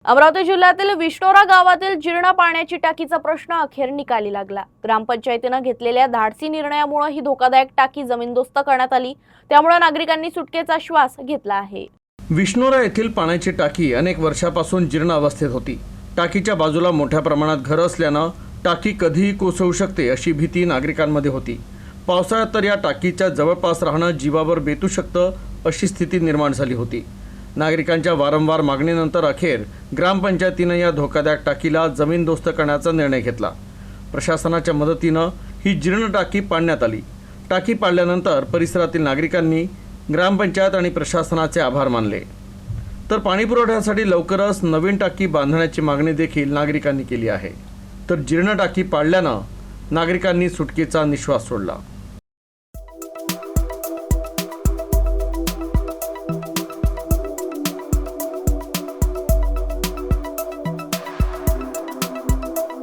अमरावती जिल्ह्यातील विष्णोरा गावातील जीर्ण पाण्याची टाकीचा प्रश्न अखेर निकाली लागला। ग्रामपंचायतीने घेतलेल्या धाडसी निर्णयामुळे ही धोकादायक टाकी जमीनदोस्त करण्यात आली। त्यामुळे नागरिकांनी सुटकेचा श्वास घेतला आहे। विष्णोरा येथील पाण्याची टाकी अनेक वर्षापासून जीर्ण अवस्थेत होती। टाकीच्या बाजूला मोठ्या प्रमाणात घरं असल्याने टाकी कधीही कोसळू शकते अशी भीती नागरिकांमध्ये होती। पावसाळ्यात तर या टाकीच्या जवळपास राहणं जीवावर बेतू शकतं अशी स्थिती निर्माण झाली होती। नागरिकांच्या वारंवार मागणीनंतर अखेर ग्रामपंचायतीने या धोकादायक टाकीला जमीनदोस्त करण्याचा निर्णय घेतला। प्रशासनाच्या मदतीने ही जीर्ण टाकी पाडण्यात आली। टाकी पाडल्यानंतर परिसरातील नागरिकांनी ग्रामपंचायत आणि प्रशासनाचे आभार मानले। तर पाणीपुरवठ्यासाठी लवकरच नवीन टाकी बांधण्याची मागणी देखील नागरिकांनी केली आहे। तर जीर्ण टाकी पाडल्याने नागरिकांनी सुटकेचा निश्वास सोडला।